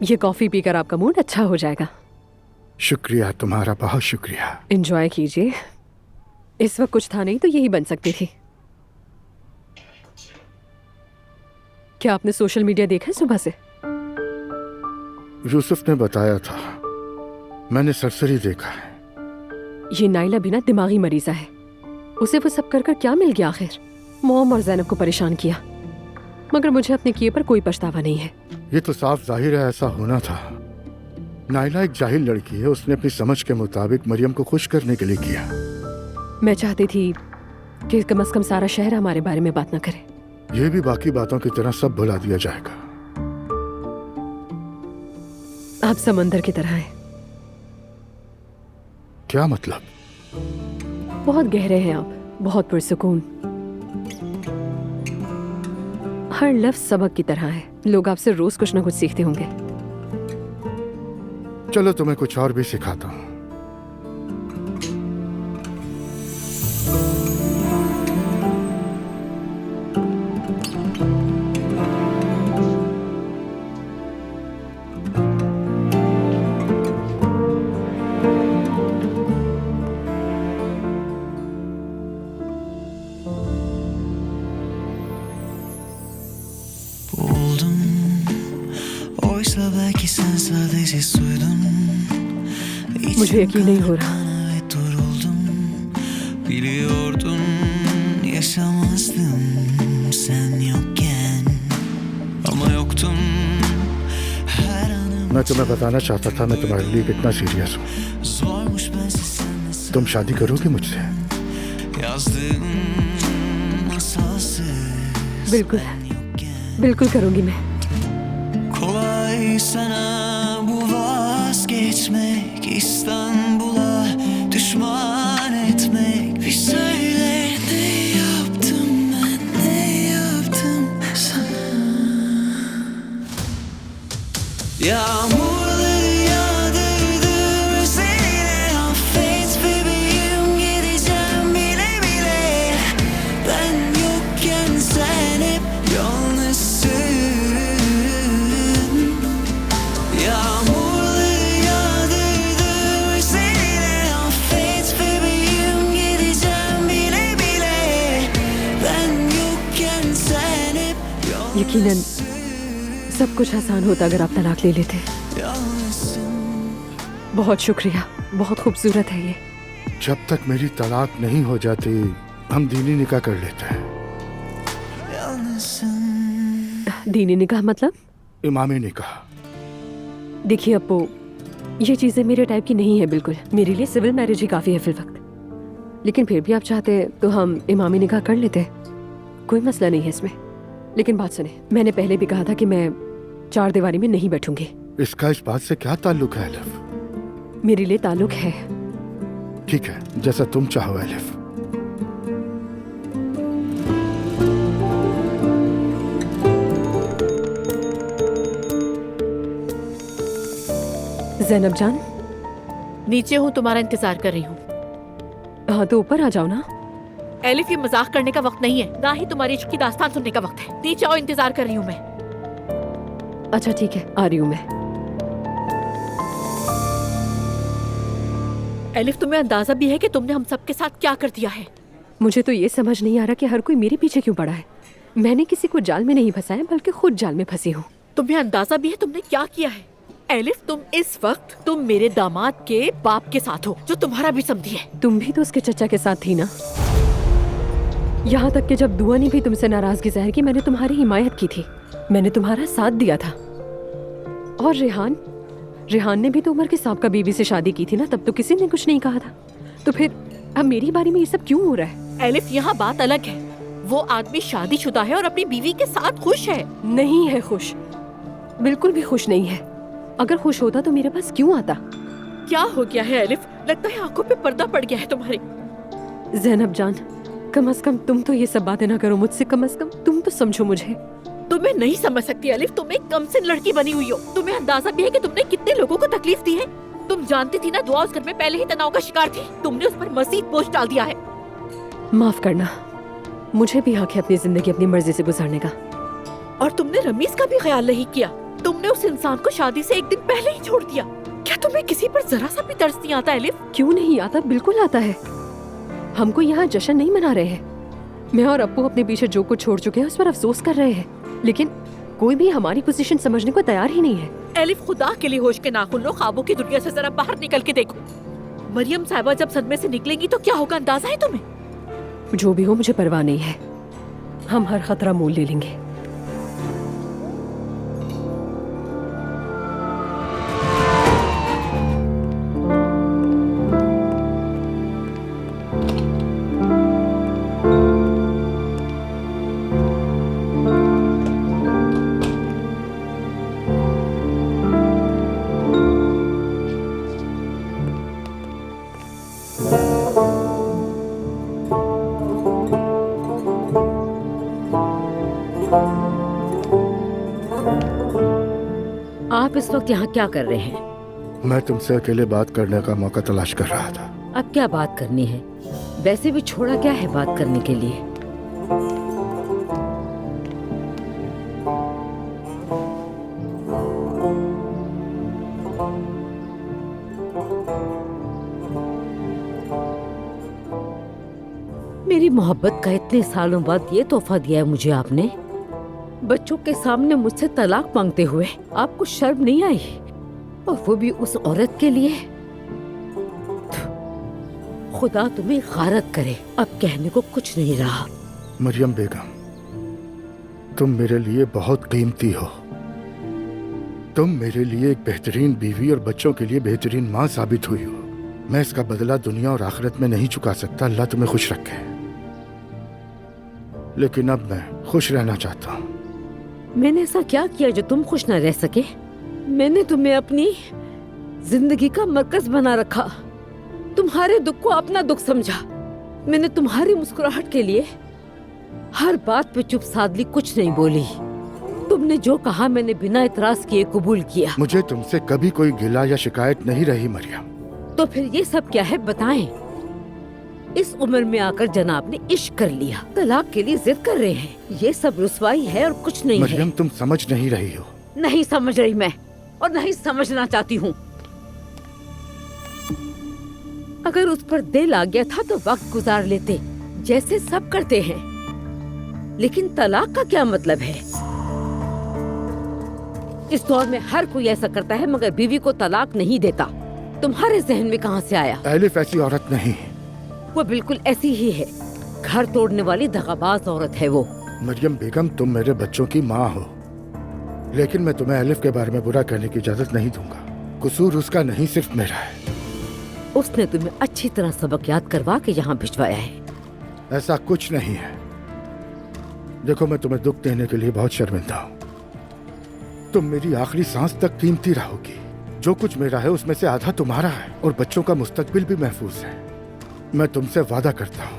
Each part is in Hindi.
ये कॉफी पीकर आपका मूड अच्छा हो जाएगा। शुक्रिया, तुम्हारा बहुत शुक्रिया। एंजॉय कीजिए। इस वक्त कुछ था नहीं तो यही बन सकती थी। क्या आपने सोशल मीडिया देखा है सुबह से? यूसुफ ने बताया था, मैंने सरसरी देखा है। ये नाइला भी ना दिमागी मरीजा है। उसे वो सब कर कर क्या मिल गया आखिर? मोम और जैनब को परेशान किया, मगर मुझे अपने किए पर कोई पछतावा नहीं है। ये तो साफ जाहिर है ऐसा होना था। नाइला एक जाहिल लड़की है, उसने अपनी समझ के मुताबिक मरियम को खुश करने के लिए किया। मैं चाहती थी कि कम से कम सारा शहर हमारे बारे में बात न करे। ये भी बाकी बातों की तरह सब भुला दिया जाएगा। आप समंदर की तरह हैं। क्या मतलब? बहुत गहरे हैं आप, बहुत पुरसुकून। हर लफ्ज सबक की तरह है। लोग आपसे रोज कुछ ना कुछ सीखते होंगे। चलो तुम्हें कुछ और भी सिखाता हूँ। मुझे यकीन नहीं हो रहा। Biliyordum yaşamazdım sen yokken ama yoktun her anım. मैं तुम्हें बताना चाहता था मैं तुम्हारे लिए कितना सीरियस हूँ। Zormuş bensiz senle तुम शादी करोगे मुझसे? yazdığım masalsız. बिल्कुल बिल्कुल करूंगी मैं। Kolay sana bu vazgeçmek, İstanbul'a düşman etmek. Bir söyle ne yaptım ben, ne yaptım sana? Yağmurları yağdırdım üzerine, affet bebeğim, gideceğim bile bile. Ben yokken sen hep yalnızsın. Yağmurları yağdırdım üzerine, affet bebeğim, gideceğim bile bile. Ben yokken sen hep यकीनन सब कुछ आसान होता अगर आप तलाक ले लेते। yalnızsın. बहुत शुक्रिया, बहुत खूबसूरत है ये। जब तक मेरी तलाक नहीं हो जाती हम दीनी निकाह कर लेते हैं। Yalnızsın. दीनी निकाह मतलब? इमामी निकाह। देखिए अप्पू, ये चीजें मेरे टाइप की नहीं है बिल्कुल। मेरे लिए सिविल मैरिज ही काफी है फिल वक्त। लेकिन फिर भी आप चाहते तो हम इमामी निकाह कर लेते। कोई मसला नहीं है इसमें। लेकिन बात सुने, मैंने पहले भी कहा था कि मैं चार दीवारी में नहीं बैठूंगी। इसका इस बात से क्या ताल्लुक है एलिफ? मेरे लिए ताल्लुक है। ठीक है, जैसा तुम चाहो एलिफ। जैनब जान, नीचे हूँ, तुम्हारा इंतजार कर रही हूँ। हाँ तो ऊपर आ जाओ ना। एलिफ, ये मजाक करने का वक्त नहीं है, ना ही तुम्हारी इश्क की दास्तान सुनने का वक्त है। नीचे आओ, इंतजार कर रही हूँ मैं। अच्छा ठीक है, आ रही हूँ मैं। एलिफ, तुम्हें अंदाजा भी है कि तुमने हम सब के साथ क्या कर दिया है? मुझे तो ये समझ नहीं आ रहा कि हर कोई मेरे पीछे क्यों पड़ा है। मैंने किसी को जाल में नहीं फंसाया, बल्कि खुद जाल में फंसी हूँ। तुम्हें अंदाजा भी है तुमने क्या किया है? एलिफ, तुम मेरे दामाद के बाप के साथ हो, जो तुम्हारा भी समझी है। तुम भी तो उसके चचा के साथ थी ना। यहाँ तक कि जब दुआ ने भी तुमसे नाराजगी जाहिर की, मैंने तुम्हारी हिमायत की थी, मैंने तुम्हारा साथ दिया था। और रेहान ने भी तो उमर के साहब बीवी से शादी की थी ना, तब तो किसी ने कुछ नहीं कहा था। तो फिर अब मेरी बारी में ये सब क्यों हो रहा है? एलिफ, यहाँ बात अलग है। वो आदमी शादीशुदा है और अपनी बीवी के साथ खुश है। नहीं है खुश, बिल्कुल भी खुश नहीं है। अगर खुश होता तो मेरे पास क्यों आता? क्या हो गया है एलिफ? लगता है आंखों पे पर्दा पड़ गया है तुम्हारी। ज़ैनब जान, कम से कम तुम तो ये सब बातें ना करो मुझसे। कम से कम तुम तो समझो मुझे। तुम्हें नहीं समझ सकती एलिफ, तुम एक कमसिन लड़की बनी हुई हो। तुम्हें अंदाजा भी है कि तुमने कितने लोगों को तकलीफ दी है। तुम जानती थी ना, दुआ उस घर में पहले ही तनाव का शिकार थी। तुमने उस पर मजीद बोझ डाल दिया है। माफ करना, मुझे भी हक है अपनी जिंदगी अपनी मर्जी से गुजारने का। और तुमने रमीज का भी ख्याल नहीं किया। तुमने उस इंसान को शादी से एक दिन पहले ही छोड़ दिया। क्या तुम्हें किसी पर जरा सा भी तरस नहीं आता एलिफ? क्यों नहीं आता, बिल्कुल आता है। हमको यहाँ जश्न नहीं मना रहे हैं। मैं और अप्पू अपने पीछे जो कुछ छोड़ चुके हैं उस पर अफसोस कर रहे हैं, लेकिन कोई भी हमारी पोजीशन समझने को तैयार ही नहीं है। एलिफ, खुदा के लिए होश के नाखून लो, ख्वाबों की दुनिया से जरा बाहर निकल के देखो। मरियम साहिबा जब सदमे से निकलेंगी तो क्या होगा, अंदाजा है तुम्हें? जो भी हो मुझे परवाह नहीं है, हम हर खतरा मोल ले लेंगे। आप इस वक्त यहाँ क्या कर रहे हैं? मैं तुमसे अकेले बात करने का मौका तलाश कर रहा था। अब क्या बात करनी है? वैसे भी छोड़ा क्या है बात करने के लिए? मेरी मोहब्बत का इतने सालों बाद ये तोहफा दिया है मुझे आपने। बच्चों के सामने मुझसे तलाक मांगते हुए आपको शर्म नहीं आई? और वो भी उस औरत के लिए। खुदा तुम्हें गारत करे, अब कहने को कुछ नहीं रहा। मरियम बेगम, तुम मेरे लिए बहुत कीमती हो। तुम मेरे लिए एक बेहतरीन बीवी और बच्चों के लिए बेहतरीन माँ साबित हुई हो। मैं इसका बदला दुनिया और आखिरत में नहीं चुका सकता। अल्लाह तुम्हें खुश रखे। लेकिन अब मैं खुश रहना चाहता हूँ। मैंने ऐसा क्या किया जो तुम खुश न रह सके? मैंने तुम्हें अपनी जिंदगी का मरकज बना रखा, तुम्हारे दुख को अपना दुख समझा। मैंने तुम्हारी मुस्कुराहट के लिए हर बात पे चुप साध ली, कुछ नहीं बोली। तुमने जो कहा मैंने बिना इतराज किए कबूल किया। मुझे तुमसे कभी कोई गिला या शिकायत नहीं रही मरियम। तो फिर ये सब क्या है बताएं? इस उम्र में आकर जनाब ने इश्क कर लिया, तलाक के लिए जिद कर रहे हैं। ये सब रुसवाई है और कुछ नहीं है। मरियम, तुम समझ नहीं रही हो। नहीं समझ रही मैं, और नहीं समझना चाहती हूँ। अगर उस पर दिल आ गया था तो वक्त गुजार लेते, जैसे सब करते हैं। लेकिन तलाक का क्या मतलब है? इस दौर में हर कोई ऐसा करता है, मगर बीवी को तलाक नहीं देता। तुम्हारे जहन में कहाँ से आया? एलिफ ऐसी औरत नहीं। वो बिल्कुल ऐसी ही है, घर तोड़ने वाली दगाबाज औरत है वो। मरियम बेगम, तुम मेरे बच्चों की माँ हो, लेकिन मैं तुम्हें एलिफ के बारे में बुरा कहने की इजाजत नहीं दूंगा। कसूर उसका नहीं, सिर्फ मेरा है। उसने तुम्हें अच्छी तरह सबक याद करवा के यहाँ भिजवाया है। ऐसा कुछ नहीं है। देखो, मैं तुम्हें दुख देने के लिए बहुत शर्मिंदा हूँ। तुम मेरी आखिरी सांस तक कीमती रहोगी। जो कुछ मेरा है उसमें से आधा तुम्हारा है, और बच्चों का मुस्तकबिल भी महफूज है। मैं तुमसे वादा करता हूँ,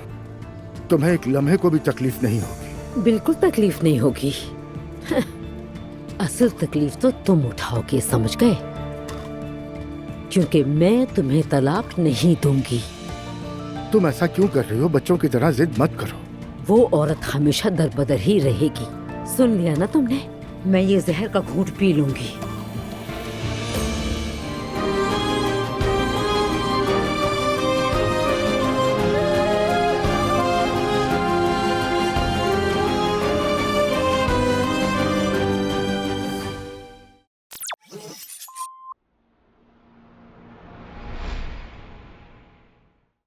तुम्हें एक लम्हे को भी तकलीफ नहीं होगी। बिल्कुल तकलीफ नहीं होगी। असल तकलीफ तो तुम उठाओगे, समझ गए? क्योंकि मैं तुम्हें तलाक नहीं दूंगी। तुम ऐसा क्यों कर रही हो? बच्चों की तरह जिद मत करो। वो औरत हमेशा दरबदर ही रहेगी। सुन लिया ना तुमने? मैं ये जहर का घूंट पी लूंगी।